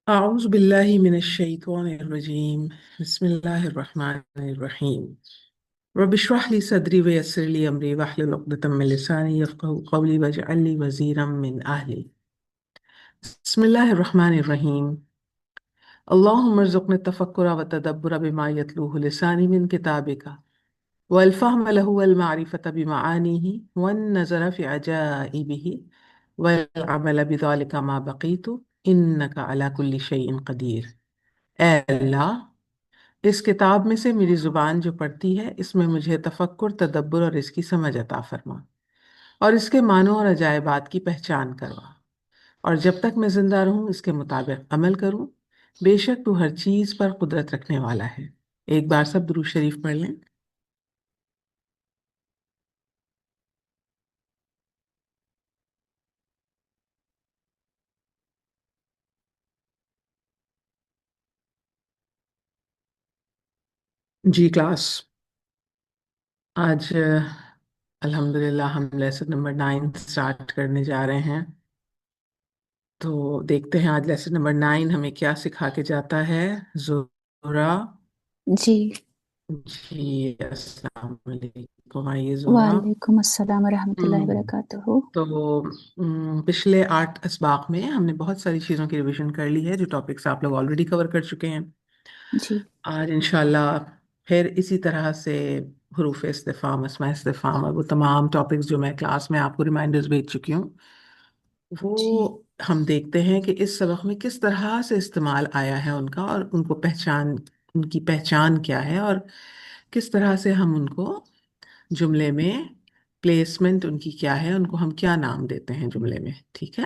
أعوذ بالله من الشيطان الرجيم. بسم الله الرحمن الرحيم. رب اشرح لي صدري ويسر لي أمري واحلل عقدة من لساني يفقهوا قولي واجعل لي وزيرا من أهلي. بسم الله الرحمن الرحيم. اللهم ارزقني التفكر والتدبر بما يتلوه لساني من كتابك والفهم له والمعرفة بمعانيه والنظر في عجائبه والعمل بذلك ما بقيت إنك على كل شيء قدير. اے اللہ، اس کتاب میں سے میری زبان جو پڑھتی ہے اس میں مجھے تفکر، تدبر اور اس کی سمجھ عطا فرما، اور اس کے معنوں اور عجائبات کی پہچان کروا، اور جب تک میں زندہ رہوں اس کے مطابق عمل کروں۔ بے شک تو ہر چیز پر قدرت رکھنے والا ہے۔ ایک بار سب درود شریف پڑھ لیں۔ جی کلاس، آج الحمدللہ ہم لیسن نمبر 9 سٹارٹ کرنے جا رہے ہیں۔ تو دیکھتے ہیں آج لیسن نمبر 9 ہمیں کیا سکھا کے جاتا ہے۔ زہرا جی، جی، السلام علیکم، آئیے زہرا۔ وعلیکم السلام ورحمۃ اللہ ہم، وبرکاتہ۔ تو پچھلے 8 اسباق میں ہم نے بہت ساری چیزوں کی ریویژن کر لی ہے، جو ٹاپکس آپ لوگ آلریڈی کور کر چکے ہیں۔ جی آج انشاءاللہ پھر اسی طرح سے حروف استفہام، اسماء استفہام اور وہ تمام ٹاپکس جو میں کلاس میں آپ کو ریمائنڈرز بھیج چکی ہوں، جی وہ ہم دیکھتے ہیں کہ اس سبق میں کس طرح سے استعمال آیا ہے ان کا، اور ان کو ان کی پہچان کیا ہے، اور کس طرح سے ہم ان کو جملے میں پلیسمنٹ ان کی کیا ہے، ان کو ہم کیا نام دیتے ہیں جملے میں۔ ٹھیک ہے،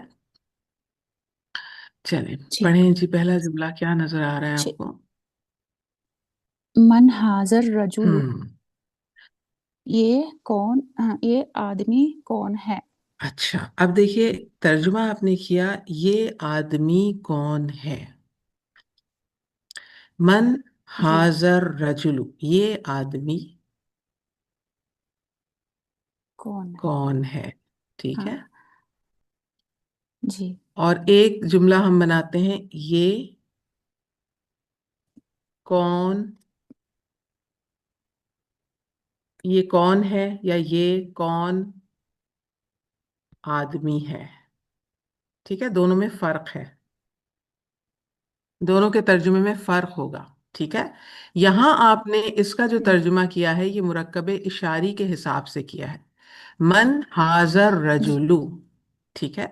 چلیں جی پڑھیں جی۔ پہلا جملہ کیا نظر آ رہا ہے جی، آپ کو؟ من حاضر رجل، ہم یہ آدمی کون ہے؟ اچھا، اب دیکھیے ترجمہ آپ نے کیا، یہ آدمی کون ہے۔ من جی حاضر رجل، یہ آدمی کون ہے؟ کون ہے۔ ٹھیک ہاں ہے، جی اور ایک جملہ ہم بناتے ہیں، کون یہ کون ہے، یا یہ کون آدمی ہے۔ ٹھیک ہے، دونوں میں فرق ہے، دونوں کے ترجمے میں فرق ہوگا۔ ٹھیک ہے، یہاں آپ نے اس کا جو ہم، ترجمہ کیا ہے یہ مرکب اشاری کے حساب سے کیا ہے، من حاضر جی رجلو۔ ٹھیک ہے،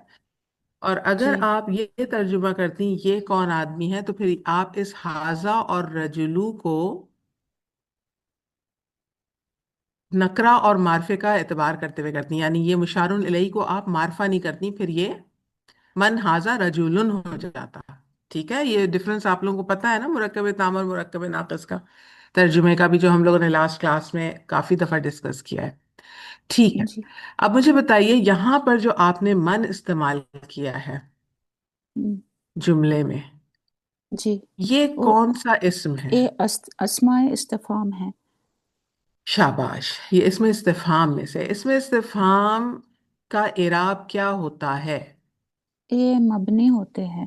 اور اگر جی آپ یہ ترجمہ کرتی یہ کون آدمی ہے، تو پھر آپ اس حاضہ اور رجلو کو نکرہ اور معرفے کا اعتبار کرتے ہوئے کرتی ہیں، یعنی یہ مشار الیہ کو آپ معرفہ نہیں کرتی، پھر یہ من حاضہ رجولن ہو جاتا۔ ٹھیک ہے، یہ ڈفرنس آپ لوگوں کو پتا ہے نا، مرکب تام اور مرکب ناقص کا، ترجمے کا بھی، جو ہم لوگوں نے لاسٹ کلاس میں کافی دفعہ ڈسکس کیا ہے۔ ٹھیک ہے، جی اب مجھے بتائیے یہاں پر جو آپ نے من استعمال کیا ہے ہم، جملے میں، جی یہ وہ کون سا اسم ہے؟ یہ اسماء استفہام ہے۔ شاباش، یہ اسم استفہام میں سے، اسم استفہام کا اعراب کیا ہوتا ہے؟ یہ مبنی ہوتے ہیں،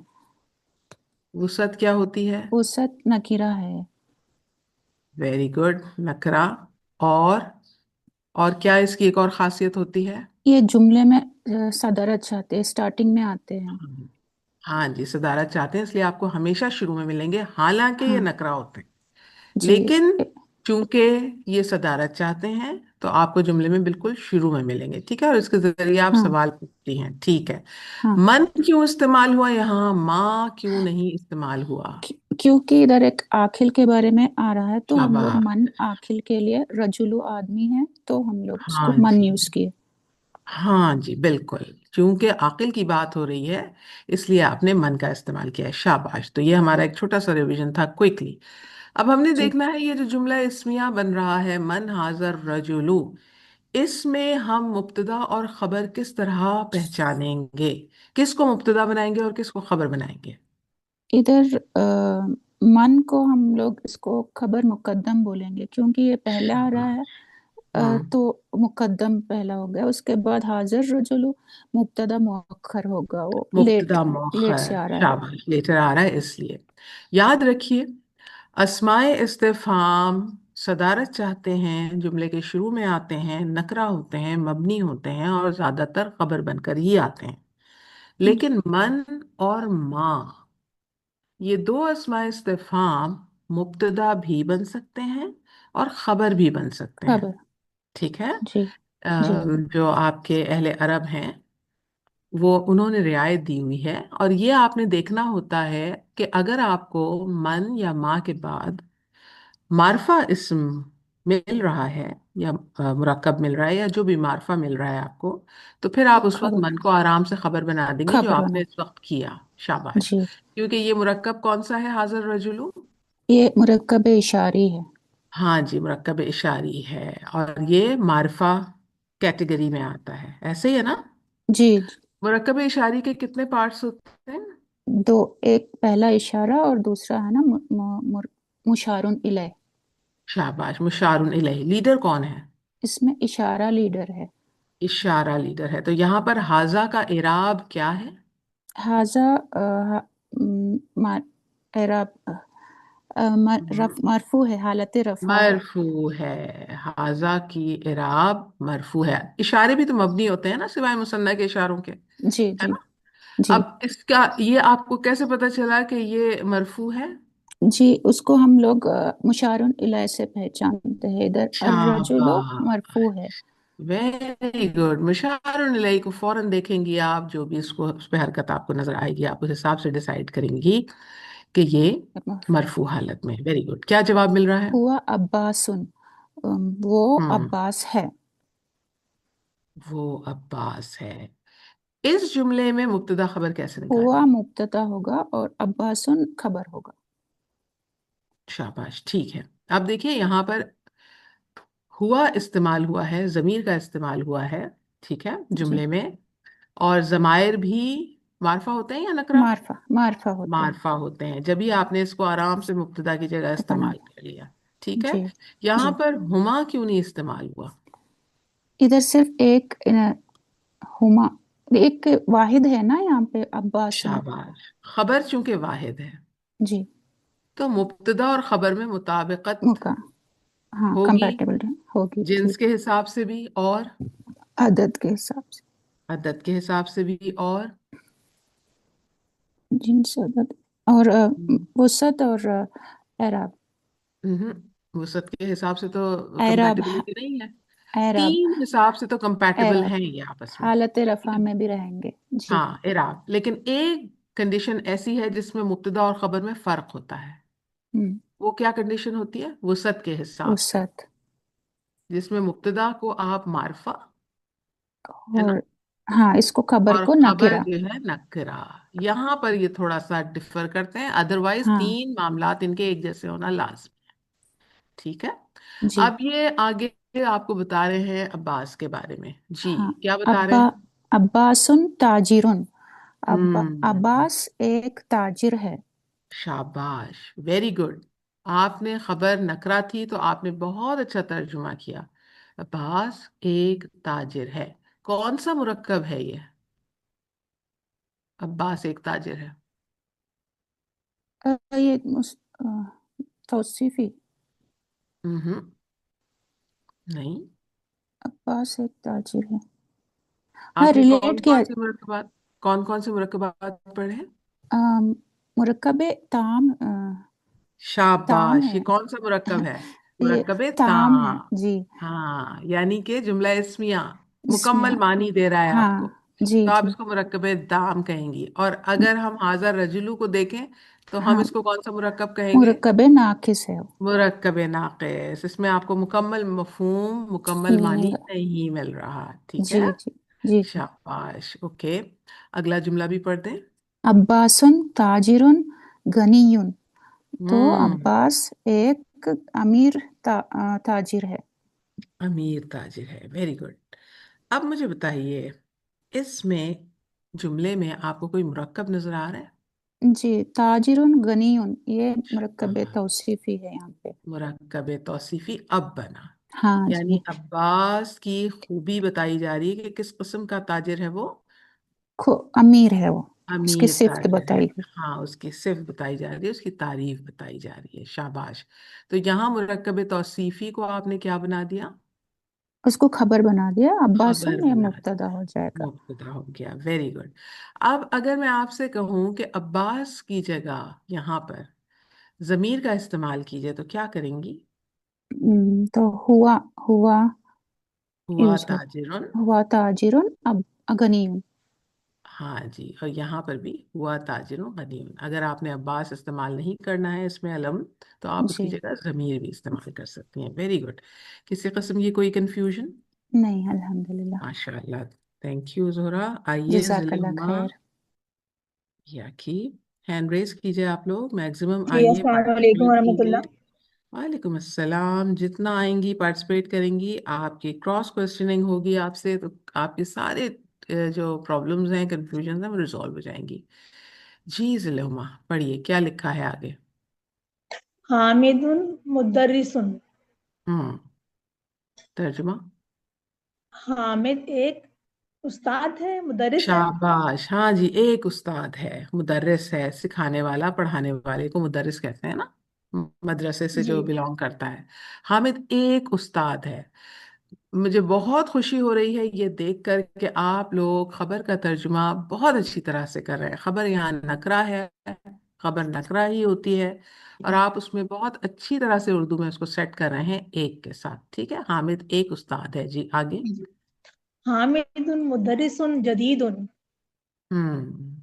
وسعت کیا ہوتی ہے؟ وسط نکرہ ہے۔ ویری گڈ، نکرا۔ اور اور کیا اس کی ایک اور خاصیت ہوتی ہے؟ یہ جملے میں صدارت چاہتے ہیں، اسٹارٹنگ میں آتے ہیں۔ ہاں جی، صدارت چاہتے ہیں، اس لیے آپ کو ہمیشہ شروع میں ملیں گے، حالانکہ یہ ہاں نکرا ہوتے ہیں، جی لیکن چونکہ یہ صدارت چاہتے ہیں تو آپ کو جملے میں بالکل شروع میں ملیں گے۔ ٹھیک ہے، اور اس کے ذریعے آپ ہاں سوال پوچھتی ہیں۔ ٹھیک ہے، ہاں، من کیوں استعمال ہوا یہاں، ماں کیوں نہیں استعمال ہوا؟ کیونکہ ادھر ایک آخل کے بارے میں آ رہا ہے، تو ہم لوگ شاباش، من آخل کے لیے، رجولو آدمی ہے تو ہم لوگ اس کو ہاں من جی، یوز کیے۔ ہاں جی بالکل، چونکہ عقل کی بات ہو رہی ہے اس لیے آپ نے من کا استعمال کیا ہے۔ شاباش، تو یہ ہمارا ایک چھوٹا سا ریویژن تھا کوئکلی۔ اب ہم نے جی دیکھنا ہے یہ جو جملہ اسمیہ بن رہا ہے، من حاضر رجلو، اس میں ہم مبتدا اور خبر کس طرح پہچانیں گے؟ کس کو مبتدا بنائیں گے اور کس کو خبر بنائیں گے؟ ادھر من کو ہم لوگ اس کو خبر مقدم بولیں گے، کیونکہ یہ پہلا آ رہا ہے، हम्म तो मुकद्दम पहला हो गया, उसके बाद हाजिर रजुलु मुब्तदा मुअक्खर होगा, वो लेट मुब्तदा लेट से मौखर, आ रहा है। शाबाश, लेटर आ रहा है इसलिए। याद रखिए, अस्माए इस्तिफहाम सदारत चाहते हैं, जुमले के शुरू में आते हैं, नकरा होते हैं, मबनी होते हैं और ज्यादातर खबर बनकर ही आते हैं। जी, लेकिन मन और माँ, ये दो अस्माए इस्तिफहाम मुब्तदा भी बन सकते हैं और खबर भी बन सकते हैं। खबर। ठीक है। जी जी जो आपके अहले अरब हैं, वो उन्होंने रियायत दी हुई है। और ये आपने देखना होता है कि अगर आपको मन या माँ के बाद मार्फा इस्म मिल रहा है, या मुरक्कब मिल रहा है, या जो भी मार्फा मिल रहा है आपको, तो फिर आप उस वक्त खबर, मन को आराम से खबर बना देंगे, जो खबर आपने बना। इस वक्त किया। शाबाश। जी, क्योंकि ये मुरक्कब कौन सा है, हाजिर रजुलू? ये मुरक्कब इशारी है। हाँ जी, मुरक्कब इशारी है। और ये मार्फा कैटेगरी में आता है, ऐसे ही है ना? जी, मुरक्कब इशारी के कितने पार्ट्स होते हैं? दो, एक पहला इशारा और दूसरा है ना मुशारुन इलैह। शाबाश, मुशारुन इलैहि। लीडर कौन है? इसमें इशारा लीडर है। इशारा लीडर है। तो यहाँ पर हाजा का इराब क्या है? हाजा एराब मरफू है, हालत रफा है। मरफू है। हाजा की इराब मरफू है। इशारे भी तो मबनी होते हैं ना, सिवाय मुसन्ना के इशारों के, जी है जी ना? जी अब इसका ये आपको कैसे पता चला कि ये मरफू है? जी, उसको हम लोग मुशारुन इलैह से पहचानते हैं। इधर अर्रजुलो शाबाश, मरफू है। Very good. मुशारुन इलैहि को फौरन देखेंगी आप, जो भी इसको उस पर हरकत आपको नजर आएगी, आप उस हिसाब से डिसाइड करेंगी कि ये मरफू। मरफू हालत में। Very good. क्या जवाब मिल रहा है? हुआ अब्बासुन, वो हम्म अब्बास है। वो अब्बास है। इस जुमले में मुब्तदा खबर कैसे हुआ निकालेंगे? मुब्तदा होगा और अब्बासुन खबर होगा। शाबाश, ठीक है। अब देखिए, यहाँ पर हुआ इस्तेमाल हुआ है, जमीर का इस्तेमाल हुआ है, ठीक है, जी, जुमले में। और जमायर भी मार्फा होते हैं या नकरा? मारफा मारफा होते हैं। मार्फा होते हैं। जब भी आपने इसको आराम से मुब्तदा की जगह बना। इस्तेमाल कर लिया। ठीक है। जी यहाँ जी, पर हुमा क्यों नहीं इस्तेमाल हुआ? इधर सिर्फ एक हुमा, एक वाहिद है ना यहाँ पे अब्बासुन। शाबाश। खबर चूंकि वाहिद है, जी, तो मुब्तदा और खबर में मुताबिकत मुका, हाँ होगी, कंपैटिबल होगी। जी, जिन्स के हिसाब से भी और अदद के हिसाब से। अदद के हिसाब से भी। और जिन्स अदद और वसत और एराब। वसत के हिसाब से तो एराब, कंपैटिबिलिटी नहीं है। एराब, तीन हिसाब से तो कंपैटिबल एराब हैं ये आपस में। हालत ठीक रफा है। में भी रहेंगे। जी, हाँ, इराब। लेकिन एक कंडीशन ऐसी है जिसमें मुब्तदा और खबर में फर्क होता है। वो क्या कंडीशन होती है? वसत के हिसाब से, वसत। जिसमें मुब्तदा को आप मार्फा, है ना, और हाँ, इसको खबर और को खबर नकिरा। जो है नकरा। यहाँ पर ये थोड़ा सा डिफर करते हैं, अदरवाइज हाँ तीन मामलात इनके एक जैसे होना लाजमी। ठीक है। जी, अब ये आगे आपको बता रहे हैं अब्बास के बारे में। जी, हाँ। क्या बता रहे अब्बा हैं? अब्बासुन ताजिरुन, हम्म अब्बास एक ताजिर है। शाबाश, वेरी गुड। आपने खबर नकरा थी, तो आपने बहुत अच्छा तर्जुमा किया। अब्बास एक ताजिर है। कौन सा मुरक्कब है ये? अब्बास एक ताजिर है। ये तौसीफी। हम्म नहीं। अब्बास एक ताजिर है। हाँ, आपने रिलेट किया। कौन कौन से मुरक्कबात पढ़े हैं? मुरक्कब ताम, ताम शाबाश, ये है। कौन सा मुरक्कब है? ये मुरक्कब ताम है ताम। जी। हाँ, यानी कि जुमला इस्मिया इसमें मुकम्मल मानी दे रहा है आपको, हाँ जी तो आप जी, इसको मुरक्कब दाम कहेंगी। और अगर हम हाज़र रजुलू को देखें, तो हम हाँ, इसको कौन सा मुरक्कब कहेंगे? मुरक्कब नाकिस है वो। मुरक्कब नाक़िस। इसमें आपको मुकम्मल मफहूम, मुकम्मल नहीं मानी मिला। नहीं मिल रहा। ठीक जी है। जी जी जी। शाबाश, ओके। अगला जुमला भी पढ़ दें। अब्बासुन ताजिरुन गनियुन, तो हम्म अब्बास एक अमीर ताजिर है। अमीर ताजिर है, वेरी गुड। अब मुझे बताइए, इसमें जुमले में आपको कोई मुरक्कब नजर आ रहा है? जी, ताजिरुन गनियुन, ये मुरक्कब शाबाश, तौसीफी है यहाँ पे। मुरक्कब तौसीफी अब बना। हाँ यानी जी, अब्बास की खूबी बताई जा रही है कि किस किस्म का ताजिर है वो। अमीर है वो, उसकी अमीर सिफ्त ताजिर है। बताई हुई। हाँ, उसकी सिर्फ बताई जा रही है, उसकी तारीफ बताई जा रही है। शाबाश। तो यहाँ मुरक्कब तौसीफी को आपने क्या बना दिया? उसको खबर बना दिया, खबर अब्बासुन, ये बना मुब्तदा हो जाएगा। मुब्तदा हो गया। Very good. अब अगर मैं आपसे कहूं कि अब्बास की जगह यहाँ पर जमीर का इस्तेमाल कीजिए तो क्या करेंगी? तो हुआ, हुआ हुआ यूज हो, ताजिरुन। हुआ ताजिरुन अब अगनियुन। हाँ जी, और यहाँ पर भी हुआ ताजिरुन गनीयुन। अगर आपने अब्बास इस्तेमाल नहीं करना है इसमें अलम, तो आप उसकी जी, जगह जमीर भी इस्तेमाल कर सकती हैं। Very good. किसी किस्म की कोई कंफ्यूजन? नहीं, अल्हम्दुलिल्लाह। माशाल्लाह। Thank you Zohra. आइए जज़ाकल्लाह जिल्लुमा खैर। या की हैंड रेस कीजिए आप लोग, मैक्सिमम जी, आइए, अस्सलाम वालेकुम पार्टिसिपेट कीजिए। वरहमतुल्लाह। वालेकुम अस्सलाम। जितना आएंगी पार्टिसिपेट करेंगी, आपकी क्रॉस क्वेश्चनिंग होगी आपसे, तो आपके सारे जो प्रॉब्लम्स हैं, कंफ्यूजन हैं, वो रिजॉल्व हो जाएंगी। जी जिल्लुमा, पढ़िए क्या लिखा है आगे। हामिदुन मुदर्रिसुन। हम्म। तर्जुमा। हामिद एक उस्ताद है, मुदर्रिस है। शाबाश। हाँ जी, एक उस्ताद है, मुदर्रिस है, सिखाने वाला, पढ़ाने वाले को मुदर्रिस कहते हैं ना, मदरसे से जी, जो बिलोंग करता है। हामिद एक उस्ताद है। मुझे बहुत खुशी हो रही है ये देख कर कि आप लोग खबर का तर्जुमा बहुत अच्छी तरह से कर रहे हैं। खबर यहाँ नकरा है, खबर नकरा ही होती है, और आप उसमें बहुत अच्छी तरह से उर्दू में उसको सेट कर रहे हैं एक के साथ। ठीक है, हामिद एक उस्ताद है। जी आगे। जी। हामिदुन मुदर्रिसुन जदीदुन। हम्म।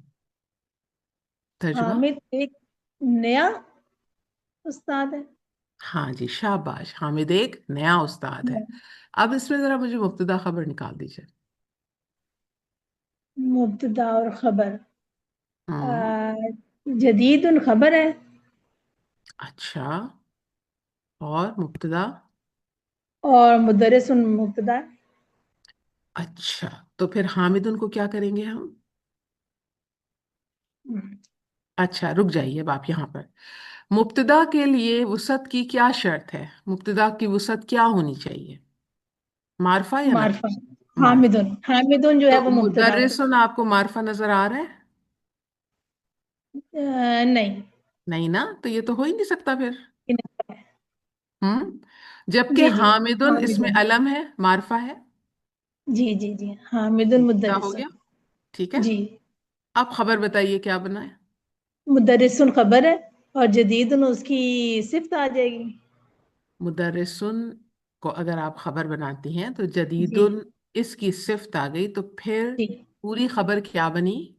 तर्जुमा। हामिद एक नया उस्ताद है। हाँ जी, शाबाश। हामिद एक नया उस्ताद है। अब इसमें जरा मुझे मुब्तदा खबर निकाल दीजिए। मुब्तदा और खबर। हम्म। आ, जदीदुन खबर है, अच्छा। और मुब्तदा? और मुदर्रिसुन मुब्तदा है। अच्छा, तो फिर हामिद उनको क्या करेंगे हम? अच्छा, रुक जाइए अब आप यहाँ पर। मुब्तदा के लिए वसअत की क्या शर्त है? मुब्तदा की वसअत क्या होनी चाहिए? मारफा या मारफा। नकरा? मारफा। हामिदुन, हामिदुन जो है तो वो मुब्तदा है। मुदर्रिसुन आपको मारफा नजर आ रहा है? नहीं। नहीं ना, तो ये तो हो ही नहीं सकता फिर। जबकि जी जी, हामिदुन इसमें हामिदुन। अलम है, मारफा है। जी जी जी, हामिदुन मुब्तदा हो मुदर्रिसुन। गया। ठीक है। जी, अब खबर बताइए क्या बना है। मुदर्रिसुन खबर है, और जदीदुन उसकी सिफ्त आ जाएगी। मुदर्रिसुन को अगर आप खबर बनाती हैं तो जी जदीदुन इसकी सिफ्त आ गई, तो फिर जी, पूरी खबर क्या बनी?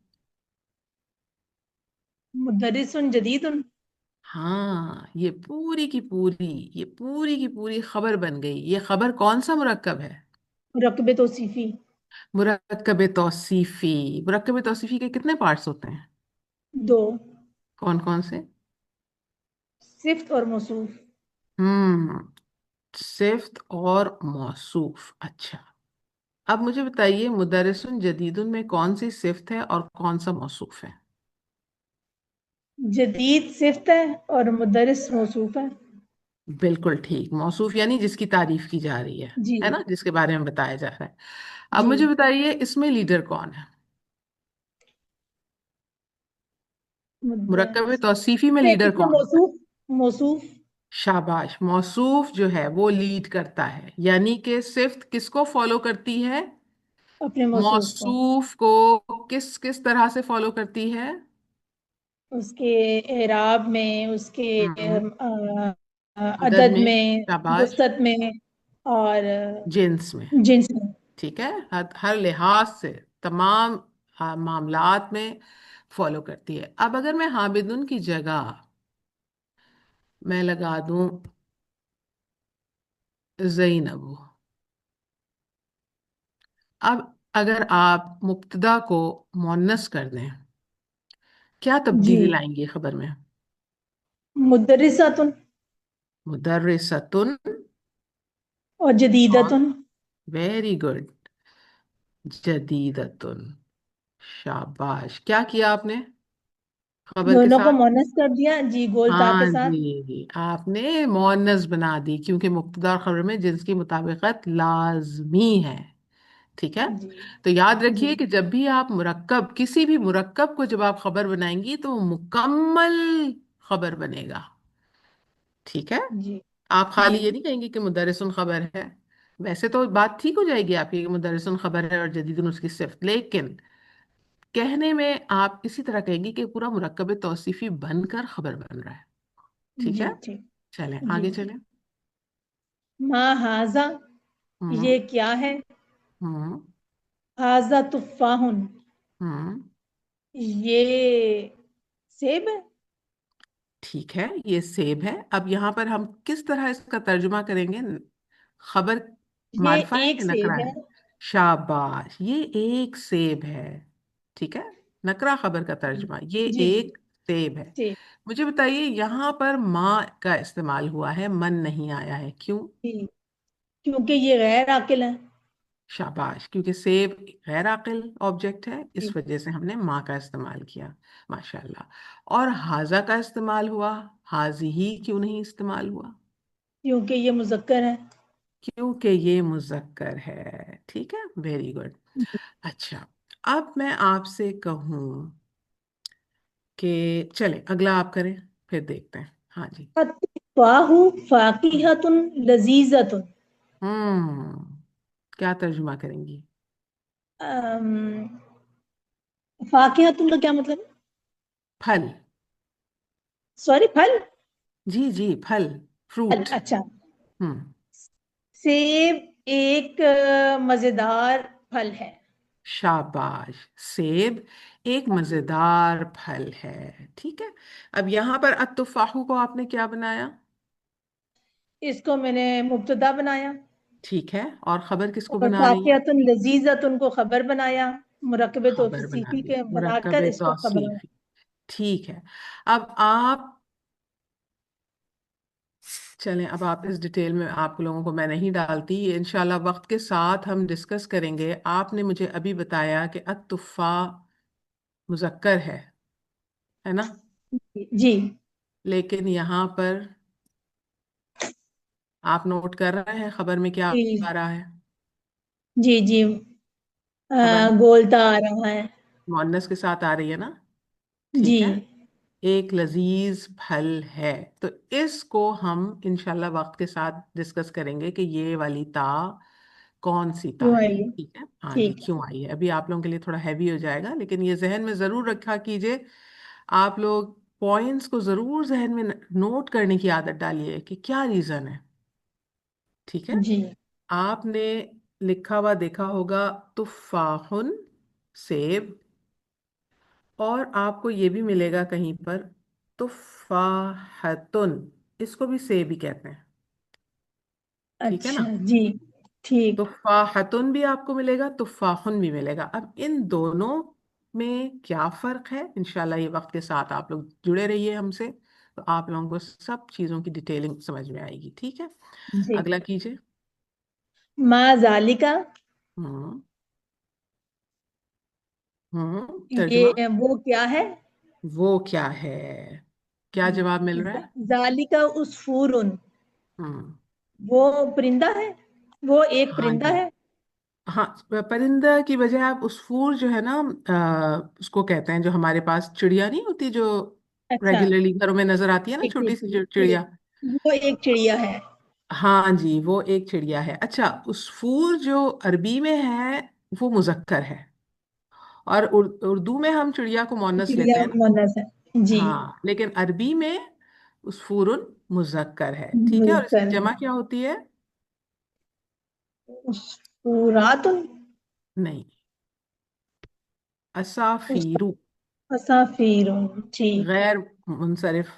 मुदर्रिसुन जदीदुन। हाँ, ये पूरी की पूरी खबर बन गई। ये खबर कौन सा मुरक्कब है? रकबे तौसीफी। मुरक्कब तौसीफी। मुरक्कब तौसीफी के कितने पार्ट्स होते हैं? दो, कौन कौन से? सिफ्त और मौसूफ। हम्म। सिफ्त और मौसूफ। अच्छा। अब मुझे बताइए, मुदर्रिसुन जदीदुन में कौन सी सिफ्त है और कौन सा मौसूफ है? जदीद सिफ्त है और मुदर्रिस मौसूफ है। बिल्कुल ठीक, मौसूफ यानी जिसकी तारीफ की जा रही जी है ना, जिसके बारे में बताया जा रहा है। अब जी, मुझे बताइए, इसमें लीडर कौन है? मुरक्कब मुदर्रिस तौसीफी में नहीं, लीडर इसमें कौन होता है? मौसूफ। मौसूफ शाबाश। मौसूफ जो है वो लीड करता है, यानी कि सिफ्त किसको फॉलो करती है? अपने मौसूफ को, मौसूफ को। किस किस तरह से फॉलो करती है? उसके एराब में, उसके हम्म। अदद अदद में। में, शाबाश। वसत में, और जिन्स में। जिन्स में। ठीक है, हर लिहाज से, तमाम मामलात में फॉलो करती है। अब अगर मैं हामिदुन की जगह मैं लगा दूं ज़ैनब, अब अगर आप मुब्तदा को मुअन्नस कर दें, क्या जी, तब्दीली लाएंगे खबर में? मुदर्रिसतुन मुदर्रिसतुन। और और जदीदतुन। Very good, जदीदतुन। शाबाश, क्या किया आपने खबर के दोनों को साथ। मुअन्नस कर दिया जी, गोलता के हाँ साथ। जी, आपने मुअन्नस बना दी, क्योंकि मुब्तदा और खबर में जिन्स की मुताबिकत लाजमी है। ठीक है। जी तो याद जी रखिए कि जब भी आप मुरक्कब, किसी भी मुरक्कब को जब आप खबर बनाएंगी तो वो मुकम्मल खबर बनेगा। ठीक है। जी आप खाली जी ये नहीं कहेंगे कि मुदर्रिसुन खबर है। वैसे तो बात ठीक हो जाएगी आपकी कि मुदर्रिसुन खबर है और जदीदुन उसकी सिफ्त, लेकिन कहने में आप इसी तरह कहेंगे कि पूरा मुरक्कब तौसीफी बनकर खबर बन रहा है। ठीक जी है। जी चलें जी। आगे चलें। मा हाजा, हम्म। ये क्या है? हम्म। हाजा तुफाहुन, हम्म। ये सेब है। ठीक है, ये सेब है। अब यहाँ पर हम किस तरह इसका तर्जुमा करेंगे? खबर ये मारफा है एक कि नकरा सेब है? है। शाबाश, ये एक सेब है। ठीक है। नकरा खबर का तर्जुमा, ये जी जी एक सेब है। सेब। मुझे बताइए, यहाँ पर माँ का इस्तेमाल हुआ है, मन नहीं आया है, क्यों? जी, क्योंकि ये गैर आकिल है। शाबाश, क्योंकि सेब गैर आकिल ऑब्जेक्ट है, जी, इस वजह से हमने माँ का इस्तेमाल किया। माशाल्लाह। और हाजा का इस्तेमाल हुआ, हाजी ही क्यों नहीं इस्तेमाल हुआ? क्योंकि ये मुज़क्कर है। क्योंकि ये मुज़क्कर है। ठीक है, वेरी गुड। अच्छा, अब मैं आपसे कहूँ कि चले अगला आप करें, फिर देखते हैं। हाँ जी। फाहु फाकिहतुन लजीजतुन। क्या तर्जुमा करेंगी? फाकिहतुन का क्या मतलब है? फल। सॉरी, फल। जी जी, फल, फल, फ्रूट। अच्छा। हम्म। सेब एक मजेदार फल है। शाबाश, सेब एक मजेदार फल है। ठीक है। अब यहाँ पर अत्तुफाहु को आपने क्या बनाया? इसको मैंने मुब्तदा बनाया, ठीक है, और खबर किसको और बना रही हैं? फाकिहतुन लजीजतुन को खबर बनाया, मुरक्कब खबर बना तौसीफी दी, के मुरक्कब बनाकर इसको खबर बनाया। तौसीफी। ठीक है। अब आप चलें, अब आप इस डिटेल में आप लोगों को मैं नहीं डालती, ये इंशाल्लाह वक्त के साथ हम डिस्कस करेंगे। आपने मुझे अभी बताया कि अत्तुफ़ा मुज़क्कर है ना? जी लेकिन यहाँ पर आप नोट कर रहे हैं खबर में क्या जी आ रहा है? जी जी। खबर गोलता आ रहा है। मुअन्नस के साथ आ रही है ना? जी ठीक है। एक लजीज फल है। तो इसको हम इंशाल्लाह वक्त के साथ डिस्कस करेंगे कि ये वाली ता कौन सी ता क्यों है। आई है? ठीक है, हाँ जी, ठीक है। क्यों आई है, अभी आप लोगों के लिए थोड़ा हैवी हो जाएगा, लेकिन ये जहन में जरूर रखा कीजिए। आप लोग पॉइंट्स को जरूर जहन में नोट करने की आदत डालिए कि क्या रीजन है। ठीक है। जी आपने लिखा हुआ देखा होगा तुफाहुन, सेब, और आपको ये भी मिलेगा कहीं पर तुफाहतुन, इसको भी सेब ही कहते हैं। ठीक है ना? अच्छा जी ठीक। तुफाहतुन भी आपको मिलेगा, तुफाहुन भी मिलेगा। अब इन दोनों में क्या फर्क है, इंशाल्लाह ये वक्त के साथ आप लोग जुड़े रहिए हमसे, तो आप लोगों को सब चीज़ों की डिटेलिंग समझ में आएगी। ठीक है। जी। अगला कीजिए। मा जालिका, हम्म। तर्जुमा। ये वो क्या है? वो क्या है? क्या जवाब मिल रहा है? जालिका उसफूरुन, हम्म। वो परिंदा है, वो एक हाँ परिंदा जी। है। हाँ, परिंदा की बजाय आप उसफूर जो है ना, उसको कहते हैं, जो हमारे पास चिड़िया नहीं होती, जो अच्छा, रेगुलरली घरों में नजर आती है ना, ठीक छोटी ठीक सी ठीक चिड़िया। ठीक। वो एक चिड़िया है। हाँ जी, वो एक चिड़िया है। अच्छा, उसफूर जो अरबी में है वो मुजक्कर है, और उर्दू में हम चिड़िया को मुअन्नस लेते चिड़िया हैं ना। मुअन्नस है। जी। हाँ, लेकिन अरबी में उसफूरुन मुजक्कर है। ठीक है, और इसकी कर जमा क्या होती है? उसफूरातुन। नहीं, असाफीरु। असाफीरुन, ठीक। गैर मुनसरिफ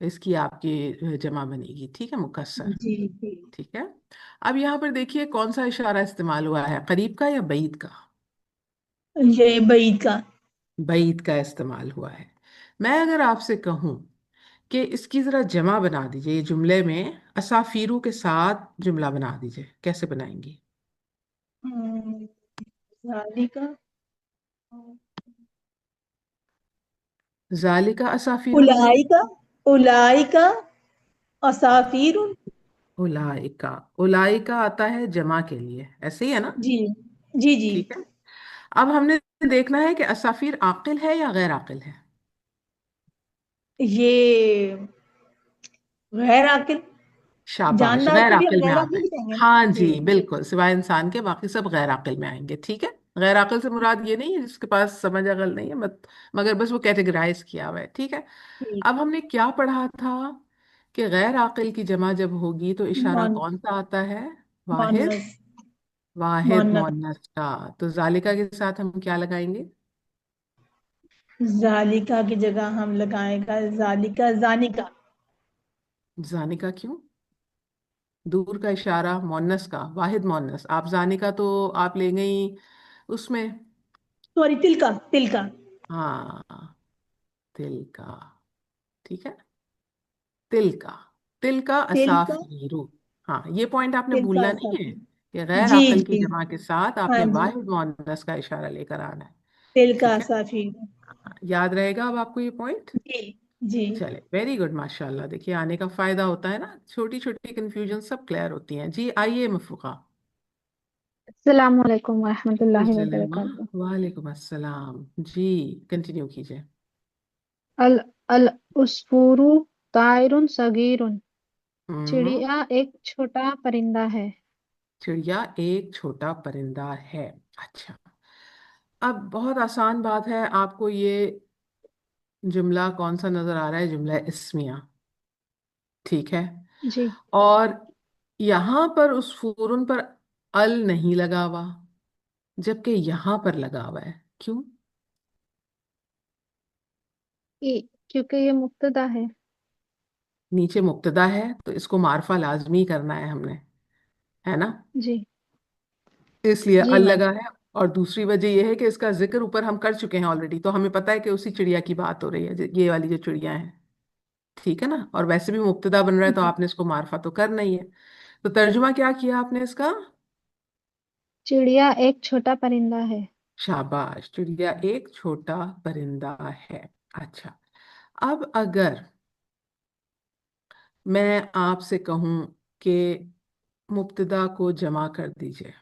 इसकी आपकी जमा बनेगी। ठीक है, मुकस्सर। जी जी। ठीक है। अब यहाँ पर देखिए कौन सा इशारा इस्तेमाल हुआ है, करीब का या बईद का? ये बईद का। बईद का इस्तेमाल हुआ है। मैं अगर आपसे कहूँ कि इसकी जरा जमा बना दीजिए, ये जुमले में असाफीरू के साथ जुमला बना दीजिए, कैसे बनाएंगी? जालिका ज़ालिका असाफिरुन नहीं है। उलाइका, उलाइका असाफिर। उलाइका, उलाइका आता है जमा के लिए, ऐसे ही है ना? जी जी जी। ठीक है। अब हमने देखना है कि असाफिर आकिल है या गैर आकिल है। ये गैर आकिल, शाबाश, जानदार गैर को भी हम आकिल में गैर आता आकिल है। ही कहेंगे ना हाँ जी। जी बिल्कुल, सिवाय इंसान के बाकी सब गैर आकिल में आएंगे। ठीक है। गैर आकिल से मुराद ये नहीं है जिसके पास समझ अकल नहीं है, मगर बस वो कैटेगराइज किया हुआ है। ठीक है। ठीक। अब हमने क्या पढ़ा था कि गैर आकिल की जमा जब होगी तो इशारा मोन कौन सा आता है? वाहिद। मोनस वाहिद मोनस। मुअन्नस का। तो जालिका के साथ हम क्या लगाएंगे? जालिका की जगह हम लगाएगा जालिका जानिका। जानिका क्यों? दूर का इशारा मुअन्नस का, वाहिद मुअन्नस। आप जानिका तो आप ले गई उसमें। सॉरी, तिलका तिलका। हाँ, तिल का। ठीक है। तिल का। तिल का तिलका असाफीरू। हाँ, ये पॉइंट आपने तिलका भूलना नहीं है असाफिर। कि गैर जी अक्ल की जी। जमा के साथ हाँ आपने जी। वाहिद मुअन्नस का इशारा लेकर आना है। तिलका ठीक है। असाफिर। हाँ, याद रहेगा अब आपको ये पॉइंट। जी जी। चले, वेरी गुड, माशाल्लाह। देखिए, आने का फायदा होता है ना, छोटी छोटी कंफ्यूजन सब क्लियर होती हैं। जी आइए मफरूका। अस्सलाम वालेकुम वरहमतुल्लाहि सलेमा। वबरकातुहू। वालेकुम अस्सलाम। जी, कंटिन्यू कीजिए। अल अल उस्फूरु तायरुन सगीरुन। हम्म। चिड़िया एक छोटा परिंदा है। चिड़िया एक छोटा परिंदा है। अच्छा। अब बहुत आसान बात है, आपको ये जुमला कौन सा नजर आ रहा है? जुमला इस्मिया। ठीक है। जी। और यहां पर उस फूरन पर अल नहीं लगा हुआ, जबकि यहां पर लगा हुआ है। क्यों? क्योंकि ये मुब्तदा है। नीचे मुब्तदा है तो इसको मारफा लाजमी करना है हमने, है ना? जी इसलिए जी अल मैम। लगा है। और दूसरी वजह यह है कि इसका जिक्र ऊपर हम कर चुके हैं ऑलरेडी, तो हमें पता है कि उसी चिड़िया की बात हो रही है, ये वाली जो चिड़िया है। ठीक है ना? और वैसे भी मुब्तदा बन रहा है तो जी। आपने इसको मारफा तो करना ही है। तो तर्जुमा क्या किया आपने इसका? चिड़िया एक छोटा परिंदा है। शाबाश, चिड़िया एक छोटा परिंदा है। अच्छा। अब अगर मैं आपसे कहूं कि मुब्तदा को जमा कर दीजिए।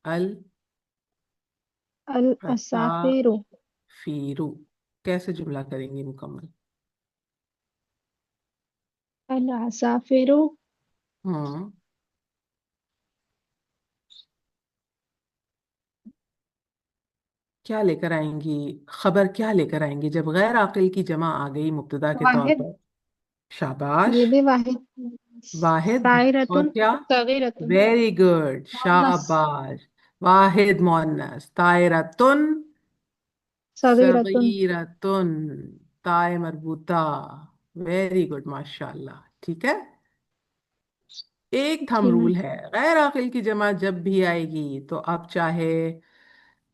अल अल असाफीरू। असाफिरु। कैसे जुमला करेंगे मुकम्मल? अल असाफिरु। हम्म। क्या लेकर आएंगी? खबर क्या लेकर आएंगी जब गैर आकिल की जमा आ गई मुब्तदा के तौर वाहिद। पर? शाबाश। ये भी वाहिद। वाहिद। और तायरतुन क्या? सगीरतुन। वेरी गुड, मुअन्नस शाबाश। वाहिद मोन्नस तायरतुन सगीरतुन। सगीरतुन। ताय मरबूता। वेरी गुड, माशाल्लाह। ठीक है। एक थंब जी मैम। रूल है, गैर आकिल की जमा जब भी आएगी तो अब चाहे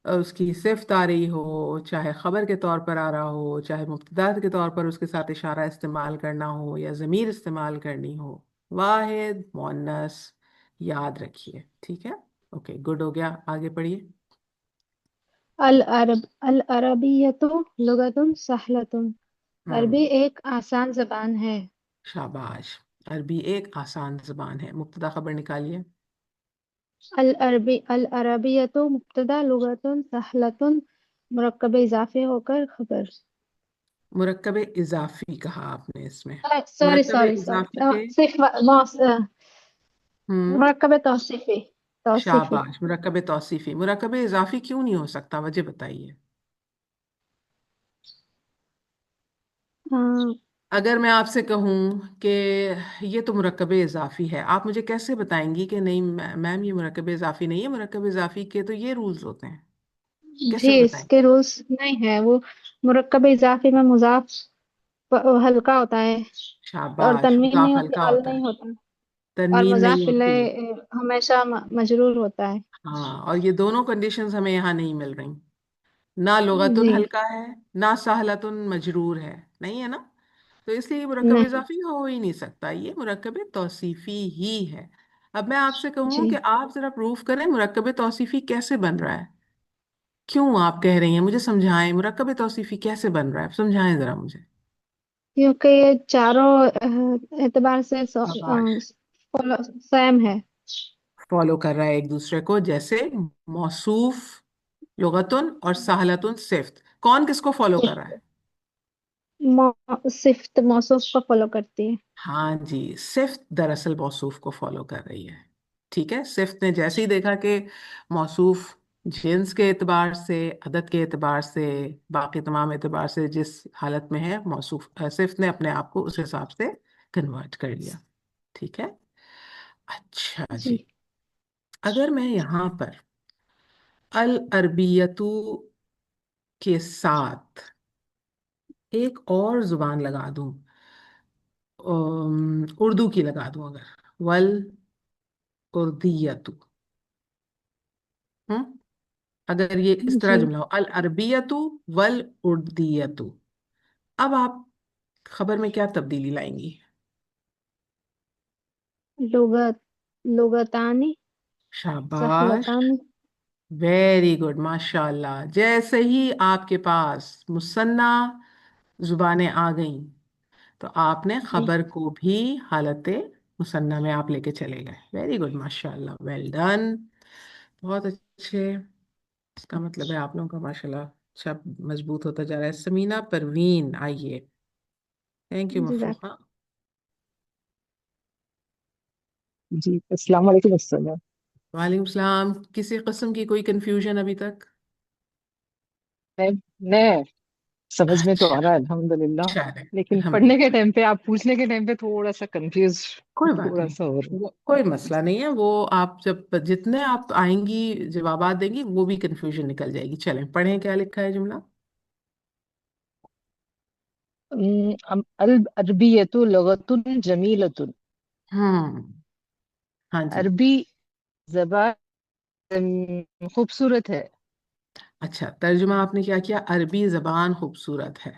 उसकी सिफ्त आ रही हो, चाहे खबर के तौर पर आ रहा हो, चाहे मुब्तदा के तौर पर उसके साथ इशारा इस्तेमाल करना हो या ज़मीर इस्तेमाल करनी हो, वाहिद मुअन्नस याद रखिए। ठीक है। ओके, गुड, हो गया। आगे पढ़िए। अल अरबियतु लुगतुन सहलतुन। अरबी हम्म। एक आसान जबान है। शाबाश। अरबी एक आसान जबान है। मुब्तदा खबर निकालिए। अल अरबियतु मुब्तदा लुगतुन सहलतुन। मुरक्कब इजाफे होकर खबर। मुरक्कब इजाफी कहा आपने इसमें। सॉरी मुरक्कब सॉरी इजाफी सॉरी के। सिर्फ हम्म। मुरक्कब तौसीफी। तौसीफी। शाबाश, मुरक्कब तौसीफी। मुरक्कब इजाफी क्यों नहीं हो सकता, वजह बताइए। हाँ। अगर मैं आपसे कहूं कि ये तो मुरक्कब इजाफी है, आप मुझे कैसे बताएंगी कि नहीं मैम ये मुरक्कब इजाफी नहीं है? मुरक्कब इजाफी के तो ये रूल्स होते हैं। जी कैसे बताएं? इसके रूल्स नहीं है वो। मुरक्कब इजाफी में मुजाफ हल्का होता है। और शाबाश, तनवीन नहीं मुजाफ होती, हल्का अल होता नहीं है, होता। और तनवीन नहीं मुजाफ होती। इलैह हमेशा मजरूर होता है। हाँ, और ये दोनों कंडीशंस हमें यहाँ नहीं मिल रही। ना लुगतुन जी हल्का है, ना साहलतुन मजरूर है, नहीं है ना? तो इसलिए ये मुरक्कब नहीं। इजाफी हो ही नहीं सकता, ये मुरक्कब तौसीफी ही है। अब मैं आपसे कहूँ कि जी आप जरा प्रूफ करें मुरक्कब तौसीफी कैसे बन रहा है। क्यों आप कह रही हैं? मुझे समझाएं, मुरक्कब तौसीफी कैसे बन रहा है, समझाएं जरा मुझे। क्योंकि ये चारों एतबार से शाबाश। सेम है। फॉलो कर रहा है एक दूसरे को, जैसे मौसूफ लुगतुन और साहलतुन सिफ्त। कौन किसको फॉलो कर रहा है? सिफ्त मौसूफ को फॉलो करती है। हाँ जी, सिफ्त दरअसल मौसूफ को फॉलो कर रही है। ठीक है, सिफ्त ने जैसे ही देखा कि मौसूफ जिन्स के एतबार से, अदद के एतबार से, बाकी तमाम एतबार से जिस हालत में है, सिफ्त ने अपने आप को उस हिसाब से कन्वर्ट कर लिया। ठीक है। अच्छा जी। जी, अगर मैं यहाँ पर अल अरबियतु के साथ एक और जुबान लगा दूं, उर्दू की लगा दूं अगर, वल उर्दियतु, हम्म, अगर ये इस तरह जी। जुमला हो, अल अरबियतु वल उर्दियतु, अब आप खबर में क्या तब्दीली लाएंगी? लुगत लुगतानी शाबाश, सहलतानी। वेरी गुड, माशाल्लाह। जैसे ही आपके पास मुसन्ना जुबानें आ गईं, तो आपने जी। खबर को भी हालत मुसन्ना में आप लेके चले गए। वेरी गुड, माशाल्लाह, वेल डन, बहुत अच्छे। इसका मतलब है आप लोगों का माशाल्लाह अच्छा मजबूत होता जा रहा है। समीना परवीन, आइए। Thank you जजाक। मफरूहा। जी अस्सलाम वालेकुम अस्सलाम। वालेकुम सलाम। किसी किस्म की कोई कंफ्यूजन अभी तक? मैं मैं समझ में तो अच्छा, आ रहा है अल्हम्दुलिल्लाह, चले, लेकिन पढ़ने के अल्हम्दुलिल्लाह। टाइम पे, आप पूछने के टाइम पे थोड़ा सा कंफ्यूज, कोई बात थोड़ा नहीं, सा हो रहा वो कोई मसला नहीं है। वो आप जब जितने आप आएंगी जवाबात देंगी, वो भी कंफ्यूजन निकल जाएगी। चलें पढ़ें, क्या लिखा है जुमला। है। अल अरबियतु लुगतुन जमीलतुन। हम्म, हाँ जी। अरबी जबान खूबसूरत है। अच्छा, तर्जुमा आपने क्या किया? अरबी जबान खूबसूरत है।